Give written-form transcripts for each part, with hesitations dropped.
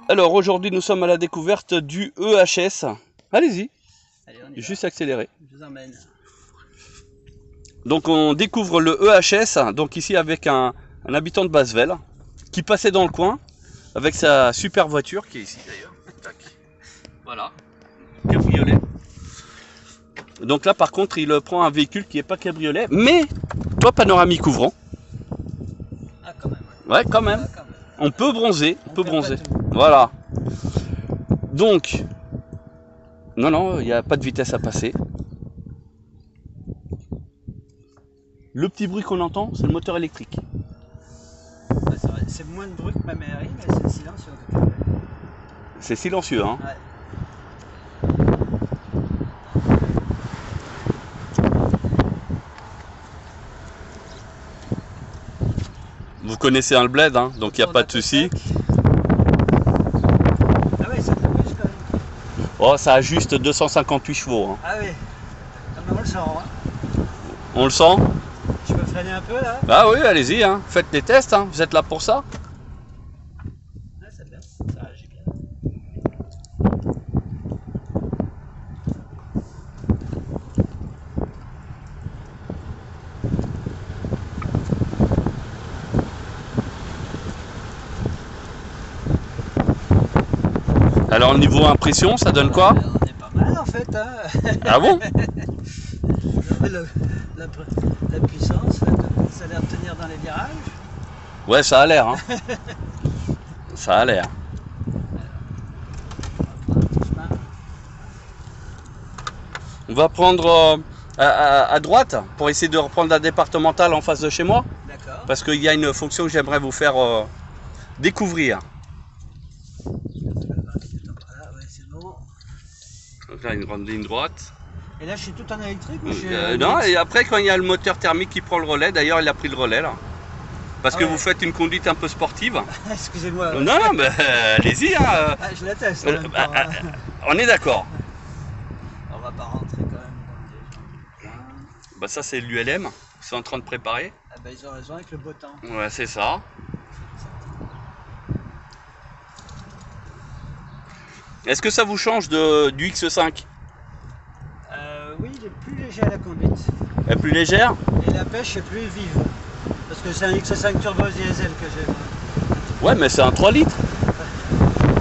Alors aujourd'hui nous sommes à la découverte du EHS. Allez-y, Allez, on y juste va. accélérer. Je vous emmène. Donc on découvre le EHS, donc ici avec un habitant de Basseville qui passait dans le coin avec sa super voiture qui est ici d'ailleurs. Tac. Voilà, cabriolet. Donc là par contre il prend un véhicule qui n'est pas cabriolet, mais toit panoramique ouvrant. Ah, quand même. Ouais, quand même. Ah, quand même. On peut bronzer, On perd pas tout. Voilà. Donc, non, il n'y a pas de vitesse à passer. Le petit bruit qu'on entend, c'est le moteur électrique. Ouais, c'est vrai, c'est moins de bruit que ma mairie, mais c'est silencieux en tout cas. C'est silencieux, hein. Ouais. Vous connaissez le bled, hein, donc il n'y a pas de souci. Ah oui, ça te bouge quand même. Oh, ça a juste 258 chevaux. Hein. Ah oui. Ah, mais on le sent. Hein. On le sent? Je peux freiner un peu là? Ah oui, allez-y, hein. Faites des tests, hein. Vous êtes là pour ça. Ah, c'est bien. Ça agit bien. Alors niveau impression, ça donne quoi? On est pas mal en fait. Hein. Ah bon? La puissance, ça a l'air de tenir dans les virages. Ouais, ça a l'air. Hein. Ça a l'air. On va prendre à droite pour essayer de reprendre la départementale en face de chez moi. D'accord. Parce qu'il y a une fonction que j'aimerais vous faire découvrir. Voilà, ouais, c'est bon. Donc là, une grande ligne droite. Et là, je suis tout en électrique ou je suis Non, et après, quand il y a le moteur thermique qui prend le relais, d'ailleurs, il a pris le relais là. Parce Ah que ouais. vous faites une conduite un peu sportive. Excusez-moi. Non, mais allez-y. Hein. Ah, je la teste en même temps. Hein. On est d'accord. On va pas rentrer quand même. Bah, ça, c'est l'ULM. C'est en train de préparer. Ah bah, ils ont raison avec le beau temps. Ouais, c'est ça. Est-ce que ça vous change du X5? Oui, il est plus léger à la conduite. Elle est plus légère? Et la pêche est plus vive. Parce que c'est un X5 turbo diesel que j'ai. Ouais, mais c'est un 3 litres.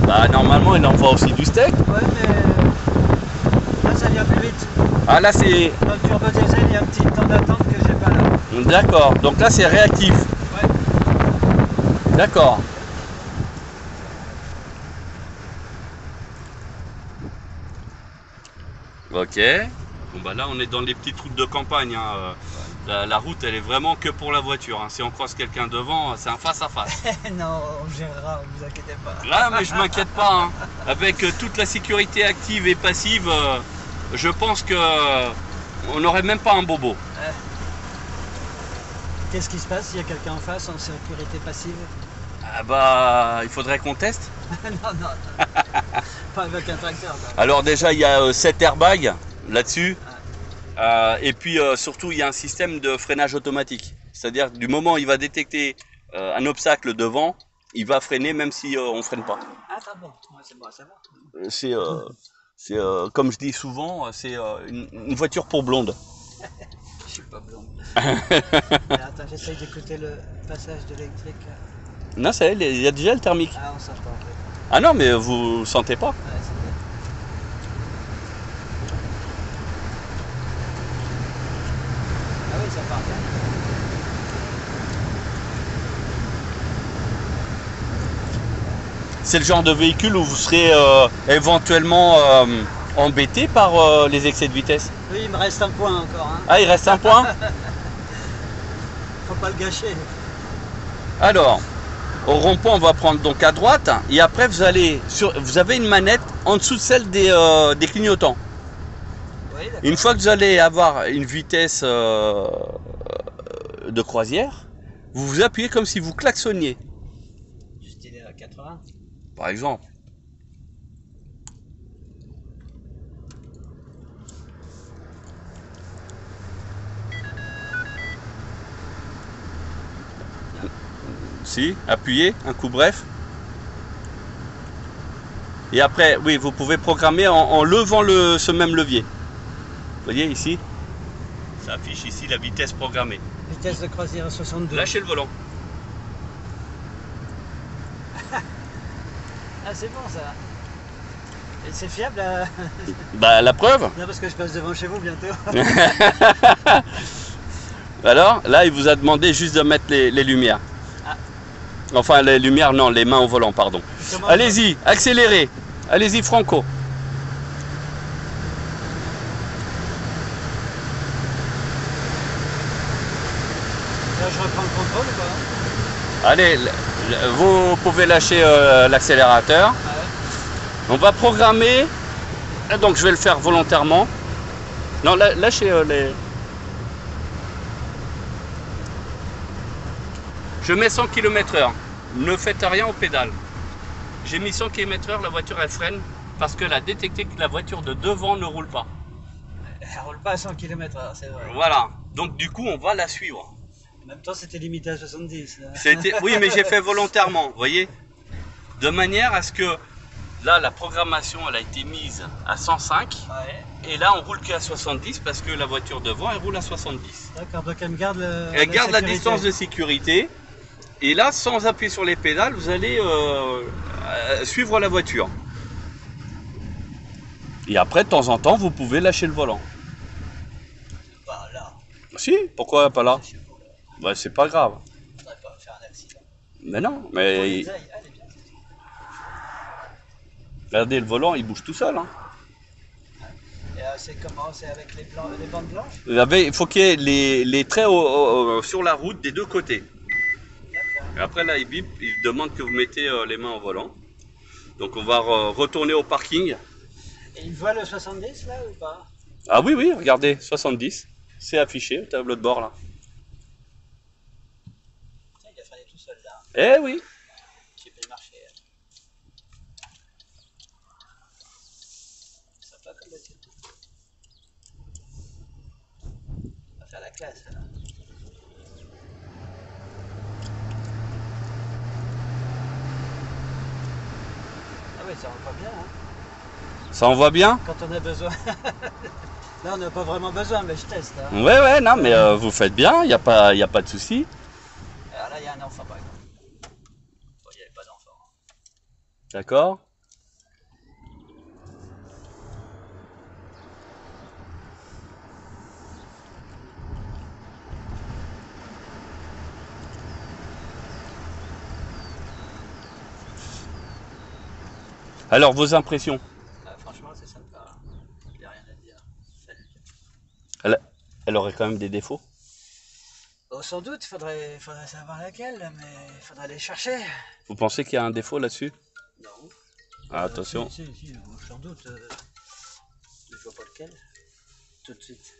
Bah, normalement, il envoie aussi du steak. Ouais, mais là, ça vient plus vite. Ah, là, c'est... Dans le turbo diesel, il y a un petit temps d'attente que j'ai pas là. D'accord. Donc là, c'est réactif. Ouais. D'accord. Ok. Bon bah là on est dans les petites routes de campagne. Hein. La route elle est vraiment que pour la voiture. Hein. Si on croise quelqu'un devant, c'est un face à face. Non, on gérera, vous inquiétez pas. Là mais je m'inquiète pas. Hein. Avec toute la sécurité active et passive, je pense que on n'aurait même pas un bobo. Qu'est-ce qui se passe s'il y a quelqu'un en face en sécurité passive? Ah bah il faudrait qu'on teste. Non, pas avec un tracteur. Non. Alors déjà il y a 7 airbags là-dessus. Et puis surtout il y a un système de freinage automatique. C'est-à-dire du moment où il va détecter un obstacle devant, il va freiner même si on freine pas. Ah, ça bon, c'est bon à savoir. C'est comme je dis souvent, c'est une voiture pour blonde. Je suis pas blond. Attends, j'essaye d'écouter le passage de l'électrique. Non, ça il y a déjà le thermique. Ah, on s'entend en fait. Ah non, mais vous le sentez pas. Ouais, c'est bien. Ah oui, ça part bien. C'est le genre de véhicule où vous serez éventuellement embêté par les excès de vitesse. Oui, il me reste un point encore. Hein. Ah, il reste un point. Faut pas le gâcher. Alors, au rond-point, on va prendre donc à droite. Et après, vous avez une manette en dessous de celle des clignotants. Oui, Une fois que vous allez avoir une vitesse de croisière, vous vous appuyez comme si vous klaxonniez, Du style à 80. par exemple. Si, appuyez, un coup bref. Et après, oui, vous pouvez programmer en levant ce même levier. Vous voyez ici, ça affiche ici la vitesse programmée. Vitesse de croisière à 62. Lâchez le volant. Ah, c'est bon ça. Et c'est fiable Bah la preuve. Non, parce que je passe devant chez vous bientôt. Alors, là, il vous a demandé juste de mettre les lumières. Ah. Enfin, les lumières, non, les mains au volant, pardon. Allez-y, accélérez. Allez-y, Franco. Là, je reprends le contrôle ou pas? Allez, vous pouvez lâcher l'accélérateur. Ah ouais. On va programmer. Donc, je vais le faire volontairement. Non, lâchez les... Je mets 100 km/h. Ne faites rien aux pédales. J'ai mis 100 km/h, la voiture elle freine parce qu'elle a détecté que la voiture de devant ne roule pas. Elle roule pas à 100 km/h, c'est vrai. Voilà. Donc du coup, on va la suivre. En même temps, c'était limité à 70. Oui, mais j'ai fait volontairement, vous voyez, de manière à ce que là, la programmation, elle a été mise à 105. Ouais. Et là, on roule qu'à 70 parce que la voiture devant, elle roule à 70. D'accord, donc elle me garde Elle garde la distance de sécurité. Et là, sans appuyer sur les pédales, vous allez suivre la voiture. Et après, de temps en temps, vous pouvez lâcher le volant. Bah là. Si, pourquoi pas là? Je sais pas. Bah, c'est pas grave. Faudrait pas me faire un accident. Mais non, Oh, mais les ailes, elle est bien. regardez, le volant, il bouge tout seul. Hein. Et c'est comment? C'est avec les bandes blanches? Il faut qu'il y ait les traits sur la route des deux côtés. Et après là, il bip, il demande que vous mettez les mains au volant. Donc on va retourner au parking. Et il voit le 70 là ou pas? Ah oui, oui, regardez, 70. C'est affiché au tableau de bord là. Tiens, il a freiné tout seul là. Eh oui. J'ai pas marché. Sympa comme voiture. On va faire la classe là. Ah ouais, ça va pas bien hein. Ça envoie bien? Quand on a besoin. Là on n'a pas vraiment besoin mais je teste hein. Ouais, ouais, non, mais vous faites bien, il n'y a pas de souci. Alors là il y a un enfant par exemple. Bon, il n'y avait pas d'enfant. D'accord? Alors, vos impressions? Franchement c'est sympa. Il n'y a rien à dire. Elle aurait quand même des défauts? Oh, sans doute, il faudrait savoir laquelle, mais il faudrait les chercher. Vous pensez qu'il y a un défaut là-dessus? Non. Ah, attention. Si, sans doute. Je vois pas lequel. Tout de suite.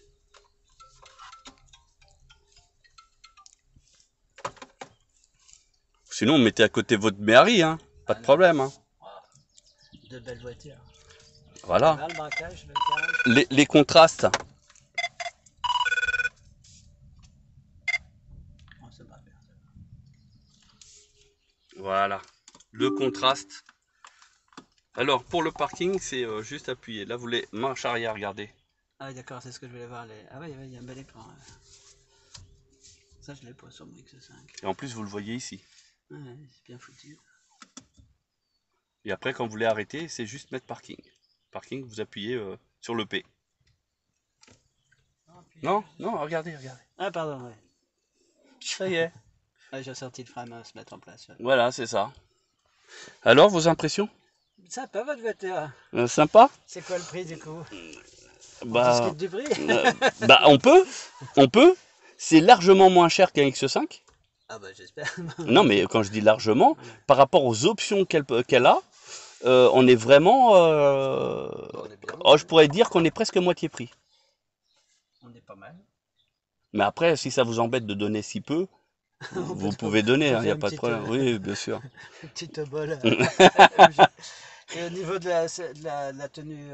Sinon, mettez à côté votre Méhari, hein. Pas de problème. Hein. De belles voitures. Voilà. Là, le braquage, le garage. Les contrastes. Oh, ça va bien. Voilà. Le contraste. Alors, pour le parking, c'est juste appuyer. Là, vous les marche arrière, regardez. Ah oui, d'accord, c'est ce que je voulais voir. Ah oui, il y a un bel écran. Ouais. Ça, je l'ai pas sur mon X5. Et en plus, vous le voyez ici. Ouais, c'est bien foutu. Et après, quand vous voulez arrêter, c'est juste mettre parking. Parking, vous appuyez sur le P. Non, non, regardez. Ah, pardon, ouais. Ça y est. Ah, j'ai sorti le frein à se mettre en place. Ouais. Voilà, c'est ça. Alors, vos impressions? Sympa votre voiture. Sympa? C'est quoi le prix du coup? Bah, On discute du prix? bah, on peut. C'est largement moins cher qu'un X5. Ah bah j'espère. Non, mais quand je dis largement, par rapport aux options qu'elle a, on est vraiment... On est bien. Oh, je pourrais dire qu'on est presque moitié prix. On est pas mal. Mais après, si ça vous embête de donner si peu, vous pouvez donner, il n'y a pas de problème. Oui, bien sûr. Une petite bol. Et au niveau de la tenue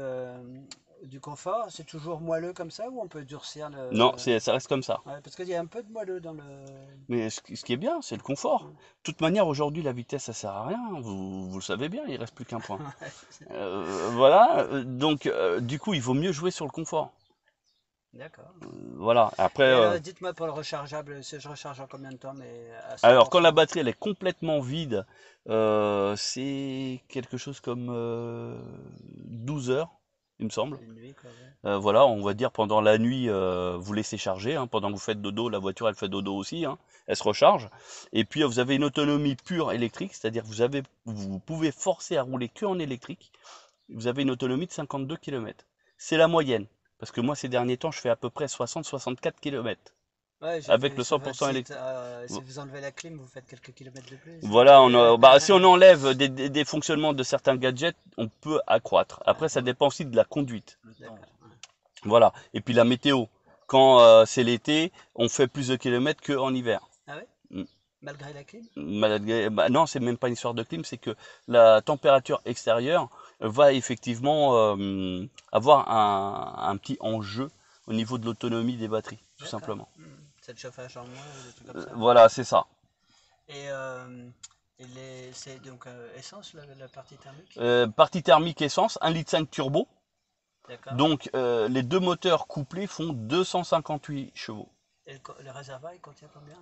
du confort, c'est toujours moelleux comme ça ou on peut durcir le... Non, ça reste comme ça. Ouais, parce qu'il y a un peu de moelleux dans le... Mais ce qui est bien, c'est le confort. De toute manière, aujourd'hui, la vitesse, ça sert à rien. Vous le savez bien, il reste plus qu'un point. Voilà. Donc, du coup, il vaut mieux jouer sur le confort. D'accord. Voilà. Après, Et dites-moi pour le rechargeable, je recharge en combien de temps, mais à alors, quand 100%? la batterie elle est complètement vide, c'est quelque chose comme 12 heures, il me semble. Une nuit, quoi, ouais. Voilà, on va dire pendant la nuit, vous laissez charger, hein, pendant que vous faites dodo, la voiture elle fait dodo aussi, hein, elle se recharge. Et puis vous avez une autonomie pure électrique, c'est-à-dire que vous pouvez forcer à rouler que en électrique. Vous avez une autonomie de 52 km. C'est la moyenne, parce que moi ces derniers temps je fais à peu près 60-64 km Ouais, j'ai avec vu le sur votre 100% site, électrique. si vous enlevez la clim, vous faites quelques kilomètres de plus. Voilà, si on enlève des fonctionnements de certains gadgets, on peut accroître. Après, ça dépend aussi de la conduite. D'accord. Voilà. Et puis la météo. Quand c'est l'été, on fait plus de kilomètres qu'en hiver. Ah ouais? Mm. Malgré la clim? Non, c'est même pas une histoire de clim, c'est que la température extérieure va effectivement avoir un petit enjeu au niveau de l'autonomie des batteries, tout D'accord. simplement. C'est le chauffage en moins ou des trucs comme ça? Voilà, c'est ça. Et, c'est donc essence la partie thermique? Partie thermique essence, 1,5 litre turbo. D'accord. Donc les deux moteurs couplés font 258 chevaux. Et le réservoir, il contient combien?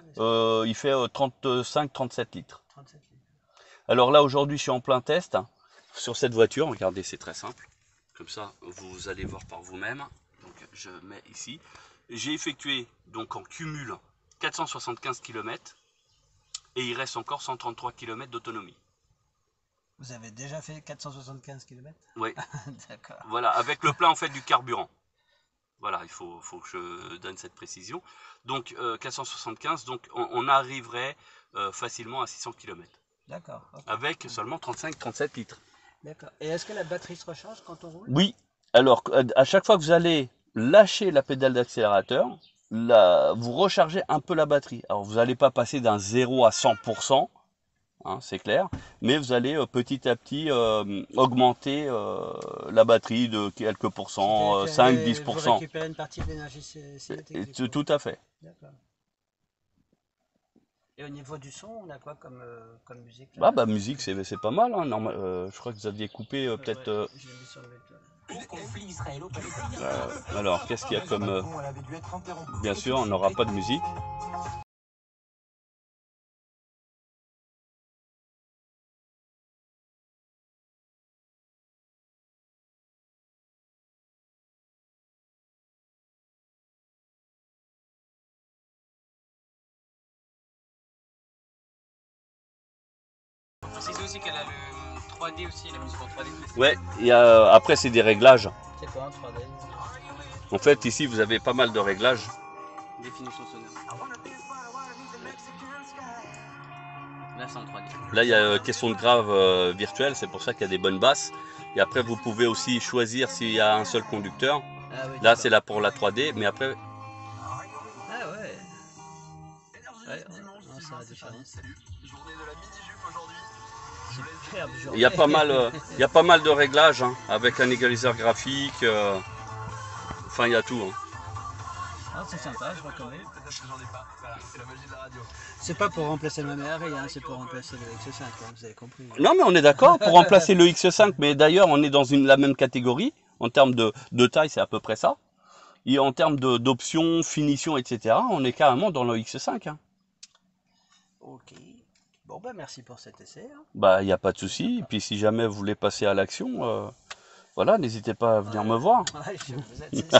Il fait 35-37 litres. 37 litres. Alors là aujourd'hui je suis en plein test sur cette voiture. Regardez, c'est très simple. Comme ça vous allez voir par vous-même. Donc je mets ici. J'ai effectué donc en cumul 475 km et il reste encore 133 km d'autonomie. Vous avez déjà fait 475 km? Oui. D'accord. Voilà, avec le plein en fait du carburant. Voilà, il faut que je donne cette précision. Donc 475, donc on arriverait facilement à 600 km. D'accord. Okay. Avec seulement 35-37 litres. D'accord. Et est-ce que la batterie se recharge quand on roule? Oui. Alors à chaque fois que vous allez lâcher la pédale d'accélérateur, vous rechargez un peu la batterie. Alors vous n'allez pas passer d'un 0 à 100%. Hein, c'est clair, mais vous allez petit à petit augmenter la batterie de quelques pourcents, 5-10%. Vous récupérez une partie de l'énergie cinétique. Tout à fait. D'accord. Et au niveau du son, on a quoi comme musique là? Ah bah musique, c'est pas mal. Hein. Je crois que vous aviez coupé peut-être... Ouais, je l'ai mis sur le alors, qu'est-ce qu'il y a comme... Bien sûr, on n'aura pas de musique. Précise aussi qu'elle a le 3D aussi, la musique en 3D. Ouais, après c'est des réglages. C'est quoi en 3D? En fait, ici vous avez pas mal de réglages. Définition sonore. Là c'est en 3D. Là il y a question de grave virtuelle, c'est pour ça qu'il y a des bonnes basses. Et après vous pouvez aussi choisir s'il y a un seul conducteur. Ah oui, Là c'est là pour la 3D, mais après... Ah ouais. Ouais, on sent la différence. Il y a pas mal de réglages hein, avec un égaliseur graphique. Enfin il y a tout. Hein. Ah, c'est sympa, je recommande. C'est pas pour remplacer le Mameri, hein, c'est pour remplacer le X5, hein, vous avez compris. Non mais on est d'accord pour remplacer le X5, mais d'ailleurs on est dans la même catégorie. En termes de taille, c'est à peu près ça. Et en termes d'options, finition, etc., on est carrément dans le X5. Hein. Ok. Bon bah merci pour cet essai. Hein. Bah il n'y a pas de souci. Et puis si jamais vous voulez passer à l'action, voilà, n'hésitez pas à venir me voir. Ouais, vous êtes